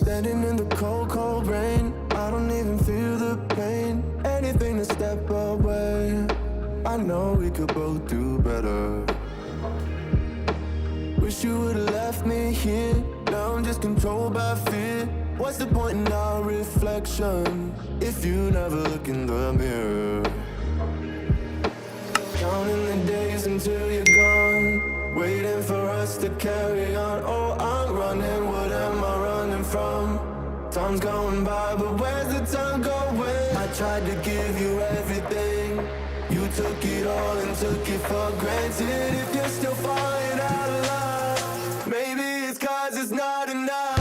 Standing in the cold, cold rain, I don't even feel the pain. Anything to step away, I know we could both do better. Wish you would've left me here, now I'm just controlled by fear. What's the point in our reflection if you never look in the mirror? Counting the days until you're gone, waiting for us to carry on. Oh, I'm running, what am I running from? Time's going by, but where's the time going? I tried to give you everything, you took it all and took it for granted. If you're still falling out of love, maybe it's 'cause it's not enough.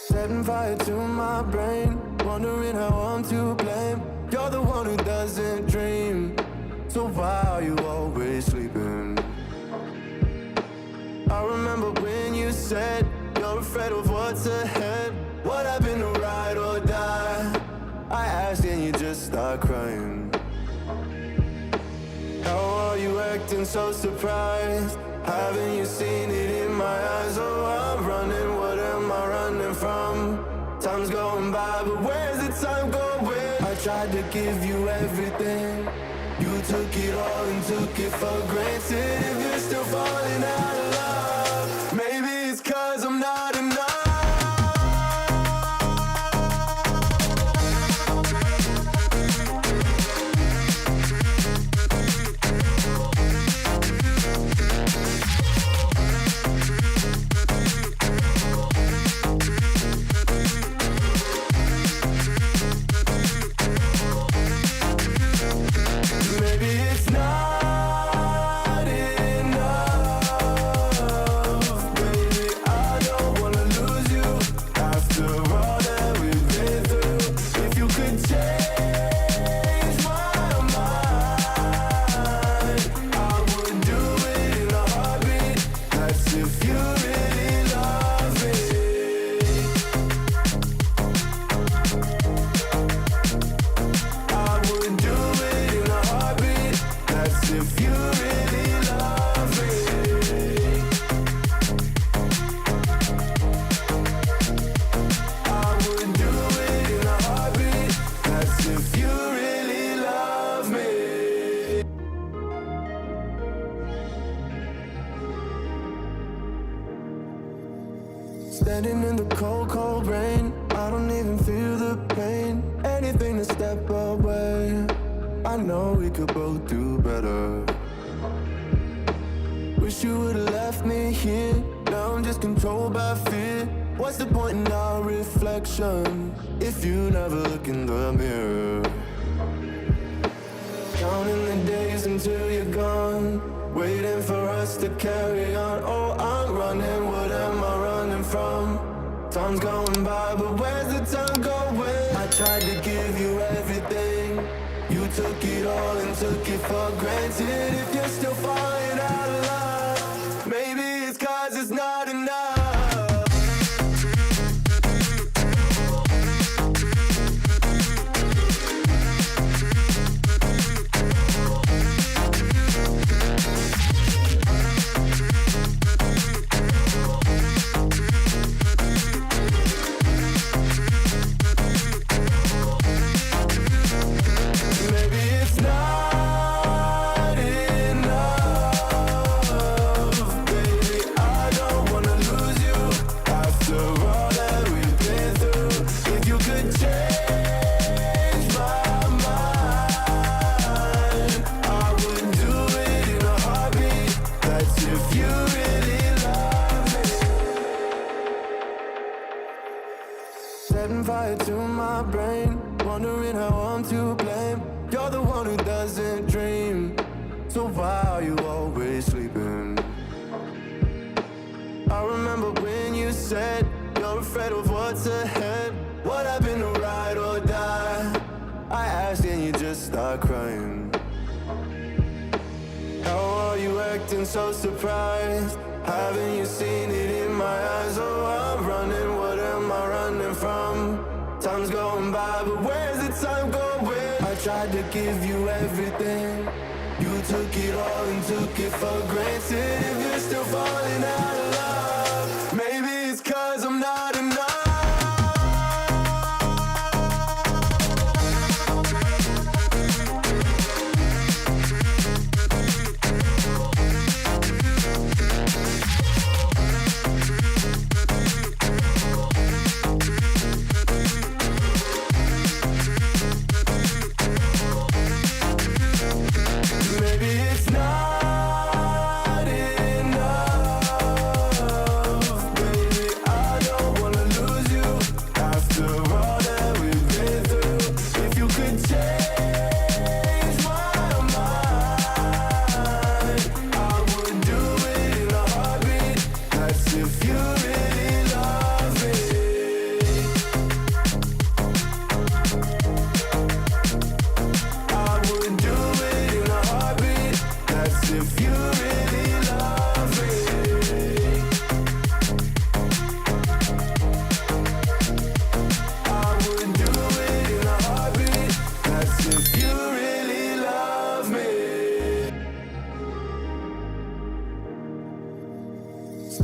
Setting fire to my brain, wondering how I'm to blame. You're the one who doesn't dream, so why are you always sleeping? I remember when you said you're afraid of what's ahead. What happened to ride or die? I asked and you just start crying. How are you acting so surprised? Haven't you seen it in my eyes? Oh, I'm running, what am I running from? Time's going by, but where's the time going? I tried to give you everything, you took it all and took it for granted. If you're still falling out of love, maybe it's 'cause I'm not enough. Standing in the cold, cold rain, I don't even feel the pain. Anything to step away, I know we could both do better. Wish you would've left me here, now I'm just controlled by fear. What's the point in our reflection if you never look in the mirror? Counting the days until you're gone, waiting for us to carry on. Oh, I'm running, what am I running from? Time's going by, but where's the time going? I tried to give you everything, you took it all and took it for granted. If you're still falling out of love, maybe it's 'cause it's not enough. Setting fire to my brain, wondering how I'm to blame. You're the one who doesn't dream, so why are you always sleeping? I remember when you said you're afraid of what's ahead. What happened to ride or die? I asked and you just start crying. How are you acting so surprised? Haven't you seen it in my eyes? Oh, I'm running, what am I running from? Time's going by, but where's the time going? I tried to give you everything, you took it all and took it for granted. If you're still falling out of love, maybe it's 'cause I'm not enough.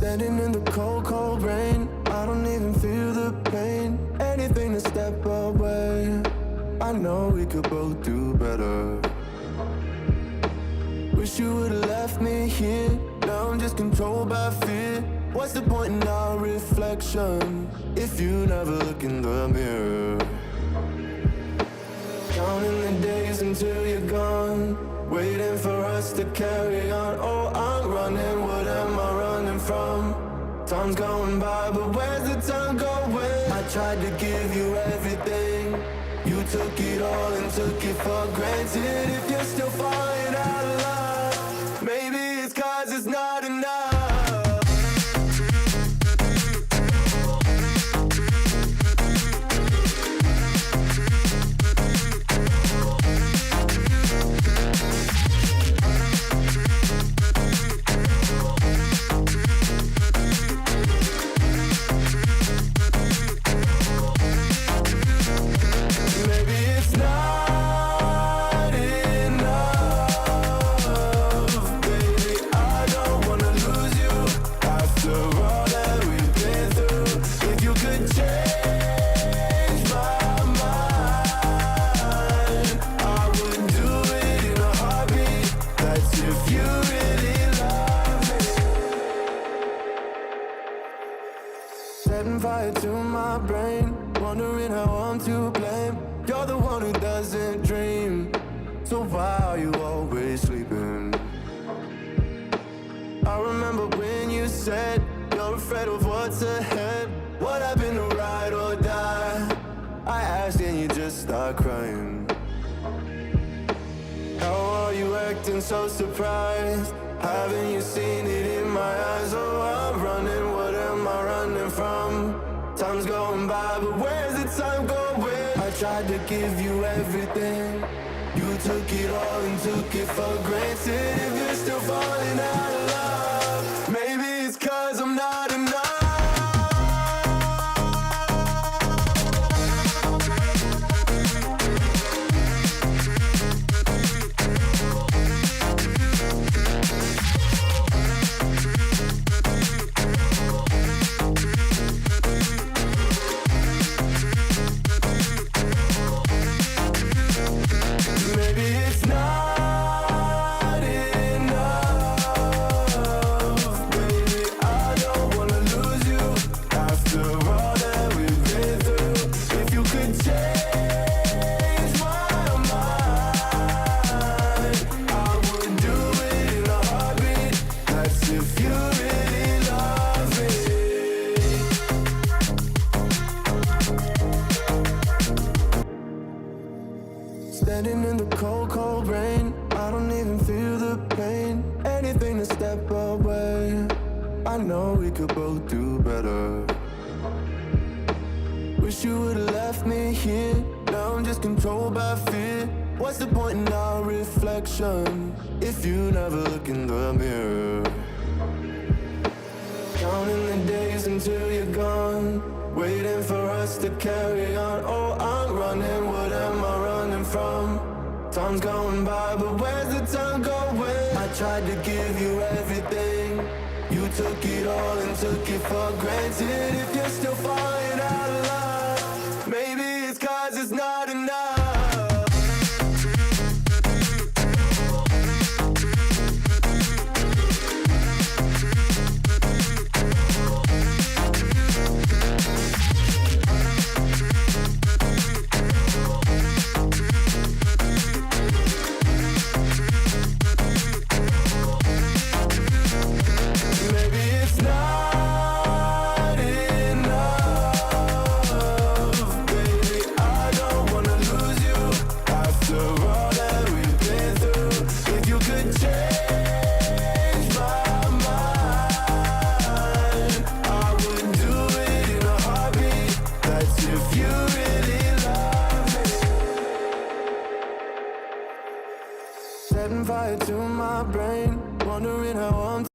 Standing in the cold, cold rain, I don't even feel the pain. Anything to step away, I know we could both do better. Wish you would've left me here, now I'm just controlled by fear. What's the point in our reflection, if you never look in the mirror? Counting the days until you're gone, waiting for us to carry on. Oh, I'm running, what am I running from? Time's going by, but where's the time going? I tried to give you everything, you took it all and took it for granted. If you're still falling out of love, maybe it's 'cause it's not enough. Setting fire to my brain, wondering how I'm to blame. You're the one who doesn't dream, so why are you always sleeping? I remember when you said you're afraid of what's ahead. What happened to ride or die? I asked and you just start crying. How are you acting so surprised? Haven't you seen it in my eyes? Oh, I'm running, what am I running from? Time's going by, but where's the time going? I tried to give you everything, you took it all and took it for granted. If you're still falling out of love, maybe it's 'cause I'm not enough. Maybe it's not enough. Standing in the cold, cold rain, I don't even feel the pain. Anything to step away, I know we could both do better. Wish you would've left me here, now I'm just controlled by fear. What's the point in our reflection, if you never look in the mirror? Counting the days until you're gone, waiting for us to carry on. Oh, I'm running, what am I running from? Time's going by, but where's the time going? I tried to give you everything, you took it all and took it for granted. If you're still falling out of love, maybe it's 'cause it's not